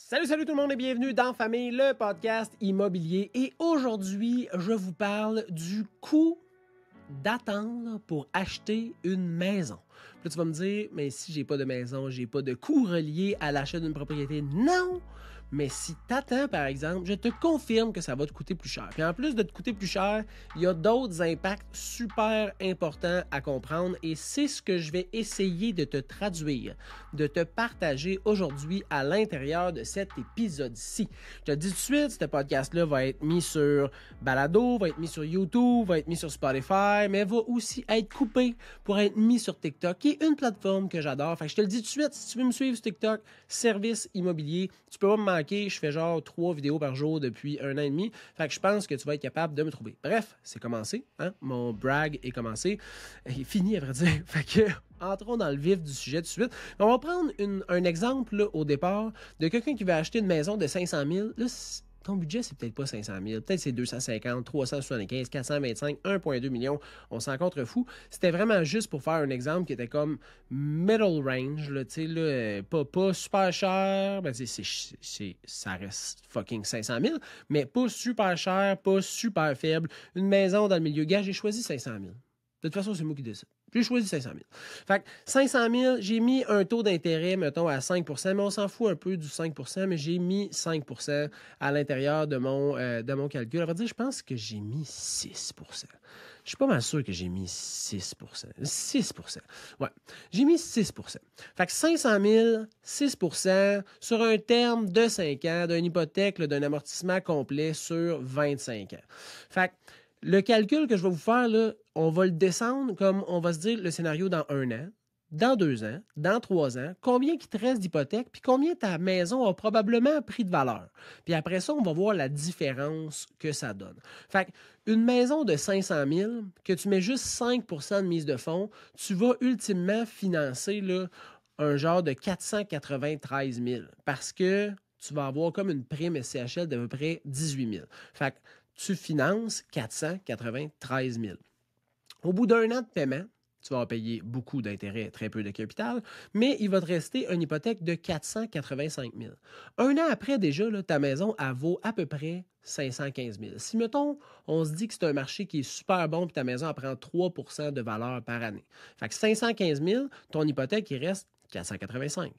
Salut tout le monde et bienvenue dans Famille, le podcast immobilier. Et aujourd'hui, je vous parle du coût d'attendre pour acheter une maison. Puis là, tu vas me dire, mais si j'ai pas de maison, j'ai pas de coût relié à l'achat d'une propriété. Non! Mais si t'attends, par exemple, je te confirme que ça va te coûter plus cher. Puis en plus de te coûter plus cher, il y a d'autres impacts super importants à comprendre et c'est ce que je vais essayer de te traduire, de te partager aujourd'hui à l'intérieur de cet épisode-ci. Je te dis tout de suite, ce podcast-là va être mis sur Balado, va être mis sur YouTube, va être mis sur Spotify, mais va aussi être coupé pour être mis sur TikTok, qui est une plateforme que j'adore. Fait que je te le dis tout de suite, si tu veux me suivre sur TikTok, service immobilier, tu peux pas me manquer. Je fais genre 3 vidéos par jour depuis 1 an et demi. Fait que je pense que tu vas être capable de me trouver. Bref, c'est commencé. Hein? Mon brag est commencé. Il est fini, à vrai dire. Fait que entrons dans le vif du sujet tout de suite. On va prendre un exemple là, au départ de quelqu'un qui veut acheter une maison de 500 000. Là, ton budget, c'est peut-être pas 500 000, peut-être c'est 250, 375, 425, 1,2 million. On s'en contrefou. C'était vraiment juste pour faire un exemple qui était comme middle range, là, tu sais, là, pas super cher, ben, ça reste fucking 500 000, mais pas super cher, pas super faible. Une maison dans le milieu. Gars, j'ai choisi 500 000. De toute façon, c'est moi qui décide. J'ai choisi 500 000. Fait que 500 000, j'ai mis un taux d'intérêt, mettons, à 5 %, mais on s'en fout un peu du 5 %, mais j'ai mis 5 % à l'intérieur de mon calcul. À vrai dire, je pense que j'ai mis 6 %. Je suis pas mal sûr que j'ai mis 6 %. 6 %. Ouais, j'ai mis 6 %. Fait que 500 000, 6 % sur un terme de 5 ans, d'une hypothèque, là, d'un amortissement complet sur 25 ans. Fait que le calcul que je vais vous faire, là, on va le descendre comme on va se dire le scénario dans 1 an, dans 2 ans, dans 3 ans, combien il te reste d'hypothèque, puis combien ta maison a probablement pris de valeur. Puis après ça, on va voir la différence que ça donne. Fait une maison de 500 000, que tu mets juste 5 % de mise de fonds, tu vas ultimement financer là, un genre de 493 000 parce que tu vas avoir comme une prime SCHL d'à peu près 18 000. Fait que tu finances 493 000. Au bout d'un an de paiement, tu vas payer beaucoup d'intérêts, très peu de capital, mais il va te rester une hypothèque de 485 000. Un an après, déjà, là, ta maison, elle vaut à peu près 515 000. Si, mettons, on se dit que c'est un marché qui est super bon, puis ta maison, elle prend 3 % de valeur par année. Fait que 515 000, ton hypothèque, il reste 485.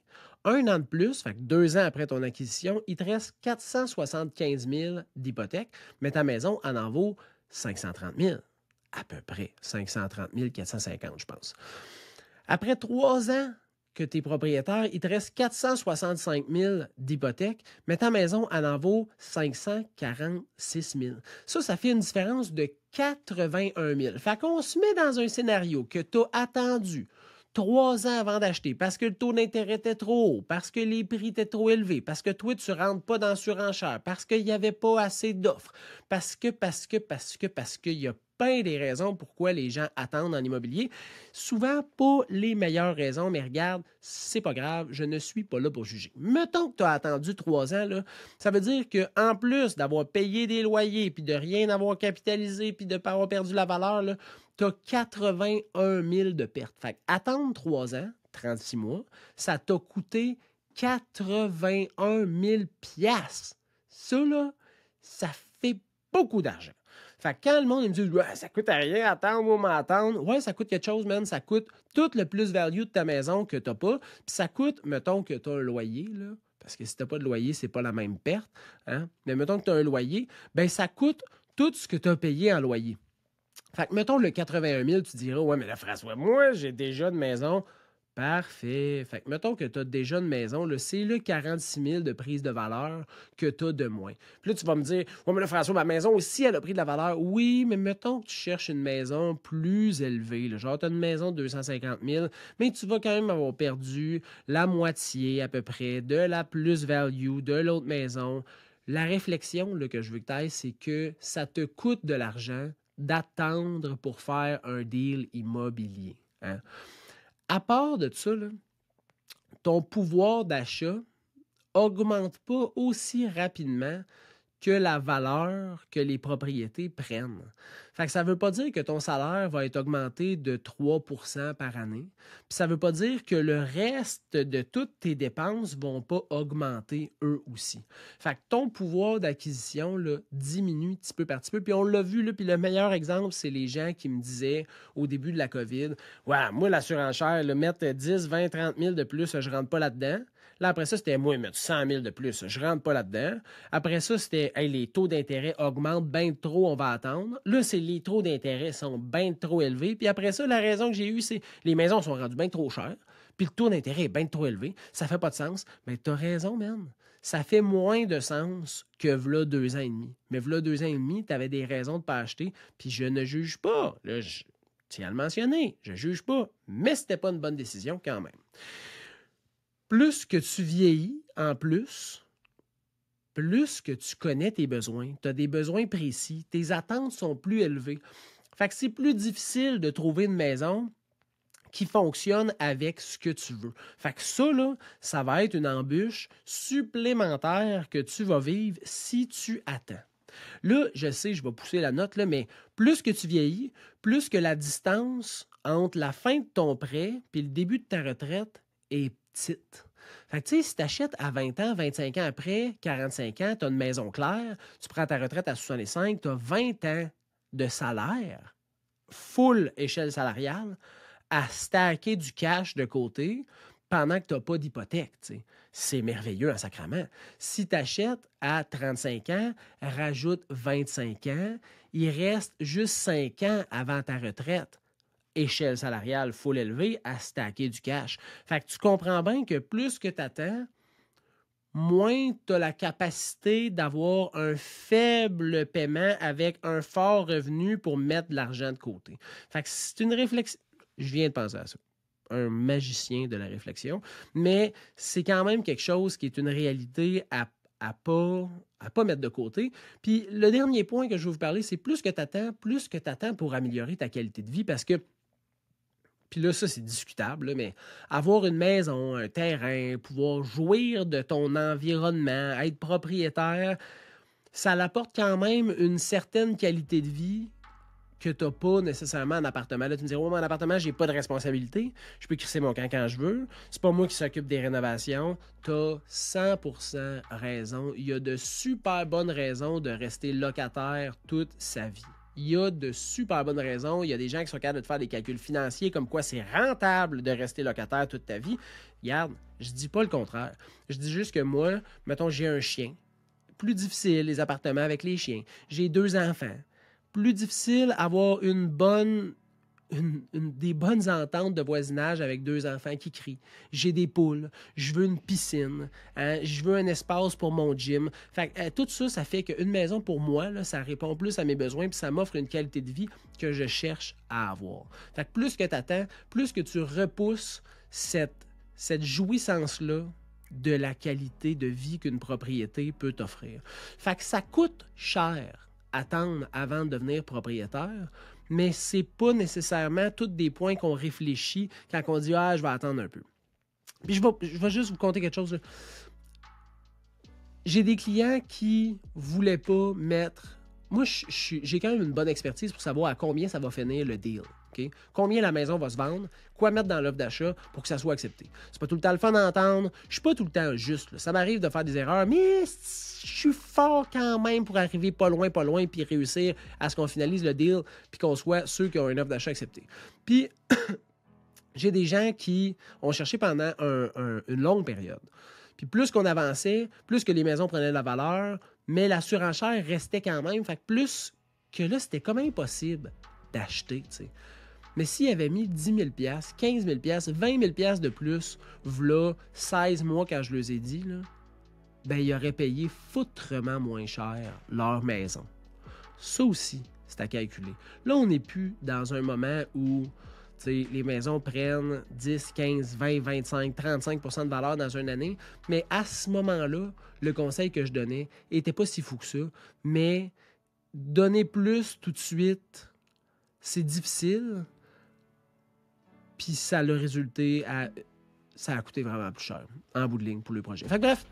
Un an de plus, fait que 2 ans après ton acquisition, il te reste 475 000 d'hypothèque, mais ta maison en vaut 530 000. À peu près 530 450, je pense. Après 3 ans que tu es propriétaire, il te reste 465 000 d'hypothèque, mais ta maison en vaut 546 000. Ça fait une différence de 81 000. Fait qu'on se met dans un scénario que tu as attendu 3 ans avant d'acheter, parce que le taux d'intérêt était trop haut, parce que les prix étaient trop élevés, parce que toi, tu ne rentres pas dans surenchère, parce qu'il n'y avait pas assez d'offres, parce qu'il y a plein des raisons pourquoi les gens attendent en immobilier. Souvent, pas les meilleures raisons, mais regarde, c'est pas grave, je ne suis pas là pour juger. Mettons que tu as attendu 3 ans, là, ça veut dire qu'en plus d'avoir payé des loyers, puis de rien avoir capitalisé, puis de ne pas avoir perdu la valeur, tu as 81 000 de pertes. Fait attendre 3 ans, 36 mois, ça t'a coûté 81 000 $. Ça, là, ça fait beaucoup d'argent. Fait que quand le monde il me dit ouais, ça coûte à rien attendre ou m'attendre, ouais, ça coûte quelque chose, man. Ça coûte tout le plus-value de ta maison que tu n'as pas. Puis ça coûte, mettons que tu as un loyer, là, parce que si tu n'as pas de loyer, c'est pas la même perte. Hein? Mais mettons que tu as un loyer, ben ça coûte tout ce que tu as payé en loyer. Fait que mettons le 81 000, tu diras ouais, mais là, François, moi, j'ai déjà une maison. Parfait. Fait que mettons que tu as déjà une maison, là, c'est le 46 000 de prise de valeur que tu as de moins. Puis là, tu vas me dire, ouais, mais là, François, ma maison aussi, elle a pris de la valeur. Oui, mais mettons que tu cherches une maison plus élevée. Là. Genre, tu as une maison de 250 000, mais tu vas quand même avoir perdu la moitié à peu près de la plus-value de l'autre maison. La réflexion là, que je veux que tu ailles, c'est que ça te coûte de l'argent d'attendre pour faire un deal immobilier. Hein? À part de ça, là, ton pouvoir d'achat augmente pas aussi rapidement que la valeur que les propriétés prennent. Fait que ça ne veut pas dire que ton salaire va être augmenté de 3 % par année. Puis ça ne veut pas dire que le reste de toutes tes dépenses ne vont pas augmenter eux aussi. Fait que ton pouvoir d'acquisition là, diminue petit peu par petit peu. Puis on l'a vu, là, puis le meilleur exemple, c'est les gens qui me disaient au début de la COVID, « Ouais, moi, la surenchère, là, mettre 10, 20, 30 000 de plus, je ne rentre pas là-dedans. » Là, après ça, c'était moi, mettre 100 000 de plus, je rentre pas là-dedans. Après ça, c'était hey, les taux d'intérêt augmentent bien trop, on va attendre. Là, c'est les taux d'intérêt sont bien trop élevés. Puis après ça, la raison que j'ai eue, c'est les maisons sont rendues bien trop chères. Puis le taux d'intérêt est bien trop élevé. Ça fait pas de sens. Mais t'as raison, man. Ça fait moins de sens que v'là 2 ans et demi. Mais v'là 2 ans et demi, t'avais des raisons de ne pas acheter. Puis je ne juge pas. Là, je tiens à le mentionner. Je juge pas. Mais c'était pas une bonne décision quand même. Plus que tu vieillis, en plus que tu connais tes besoins, tu as des besoins précis, tes attentes sont plus élevées. Fait que c'est plus difficile de trouver une maison qui fonctionne avec ce que tu veux. Fait que ça, là, ça va être une embûche supplémentaire que tu vas vivre si tu attends. Là, je sais, je vais pousser la note, là, mais plus que tu vieillis, plus que la distance entre la fin de ton prêt et le début de ta retraite est petite. Fait que, tu sais, si tu achètes à 20 ans, 25 ans après, 45 ans, tu as une maison claire, tu prends ta retraite à 65, tu as 20 ans de salaire, full échelle salariale, à stacker du cash de côté pendant que tu n'as pas d'hypothèque. T'sais. C'est merveilleux en sacrament. Si tu achètes à 35 ans, rajoute 25 ans, il reste juste 5 ans avant ta retraite. Échelle salariale full élevée à stacker du cash. Fait que tu comprends bien que plus que tu attends, moins tu as la capacité d'avoir un faible paiement avec un fort revenu pour mettre de l'argent de côté. Fait que c'est une réflexion. Je viens de penser à ça. Un magicien de la réflexion. Mais c'est quand même quelque chose qui est une réalité à pas mettre de côté. Puis le dernier point que je vais vous parler, c'est plus que tu attends pour améliorer ta qualité de vie parce que puis là, ça, c'est discutable, là, mais avoir une maison, un terrain, pouvoir jouir de ton environnement, être propriétaire, ça apporte quand même une certaine qualité de vie que tu n'as pas nécessairement en appartement. Là, tu me dis, oh, mon appartement, j'ai pas de responsabilité. Je peux crisser mon camp quand je veux. C'est pas moi qui s'occupe des rénovations. Tu as 100% raison. Il y a de super bonnes raisons de rester locataire toute sa vie. Il y a de super bonnes raisons. Il y a des gens qui sont capables de te faire des calculs financiers comme quoi c'est rentable de rester locataire toute ta vie. Regarde, je dis pas le contraire. Je dis juste que moi, mettons, j'ai un chien. Plus difficile, les appartements avec les chiens. J'ai 2 enfants. Plus difficile avoir des bonnes ententes de voisinage avec 2 enfants qui crient. J'ai des poules, je veux une piscine, hein, je veux un espace pour mon gym. Fait que, tout ça, ça fait qu'une maison pour moi, là, ça répond plus à mes besoins puis ça m'offre une qualité de vie que je cherche à avoir. Fait que plus que tu attends, plus que tu repousses cette jouissance-là de la qualité de vie qu'une propriété peut t'offrir. Fait que ça coûte cher attendre avant de devenir propriétaire, mais c'est pas nécessairement tous des points qu'on réfléchit quand on dit « Ah, je vais attendre un peu ». Puis je vais juste vous conter quelque chose. Là. J'ai des clients qui voulaient pas mettre... Moi, j'ai quand même une bonne expertise pour savoir à combien ça va finir le deal. Okay? Combien la maison va se vendre, quoi mettre dans l'offre d'achat pour que ça soit accepté. C'est pas tout le temps le fun d'entendre. Je suis pas tout le temps juste. Là. Ça m'arrive de faire des erreurs, mais je suis fort quand même pour arriver pas loin, puis réussir à ce qu'on finalise le deal puis qu'on soit ceux qui ont une offre d'achat acceptée. Puis, j'ai des gens qui ont cherché pendant une longue période. Puis plus qu'on avançait, plus que les maisons prenaient de la valeur, mais la surenchère restait quand même. Fait que plus que là, c'était comme impossible d'acheter, tu sais. Mais s'il avait mis 10 000 $, 15 000 $, 20 000 $ de plus, v'là 16 mois quand je les ai dit, là, ben ils auraient payé foutrement moins cher leur maison. Ça aussi, c'est à calculer. Là, on n'est plus dans un moment où les maisons prennent 10, 15, 20, 25, 35 % de valeur dans une année. Mais à ce moment-là, le conseil que je donnais n'était pas si fou que ça. Mais donner plus tout de suite, c'est difficile. Puis ça a coûté vraiment plus cher en bout de ligne pour le projet. Fait que bref,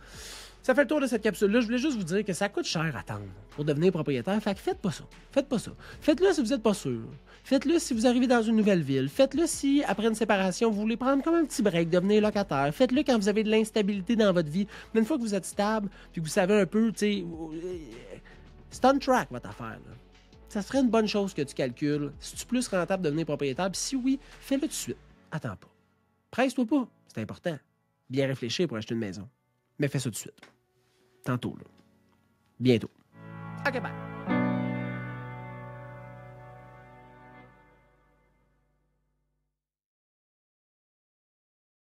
Ça fait le tour de cette capsule-là. Je voulais juste vous dire que ça coûte cher à attendre pour devenir propriétaire. Fait que faites pas ça. Faites pas ça. Faites-le si vous n'êtes pas sûr. Faites-le si vous arrivez dans une nouvelle ville. Faites-le si, après une séparation, vous voulez prendre comme un petit break, devenir locataire. Faites-le quand vous avez de l'instabilité dans votre vie. Mais une fois que vous êtes stable, puis que vous savez un peu, tu sais, c'est on track votre affaire, là. Ça serait une bonne chose que tu calcules. Si tu plus rentable de devenir propriétaire, puis si oui, fais-le tout de suite. Attends pas. Presse-toi pas. C'est important. Bien réfléchir pour acheter une maison. Mais fais ça tout de suite. Tantôt, là. Bientôt. OK, bye.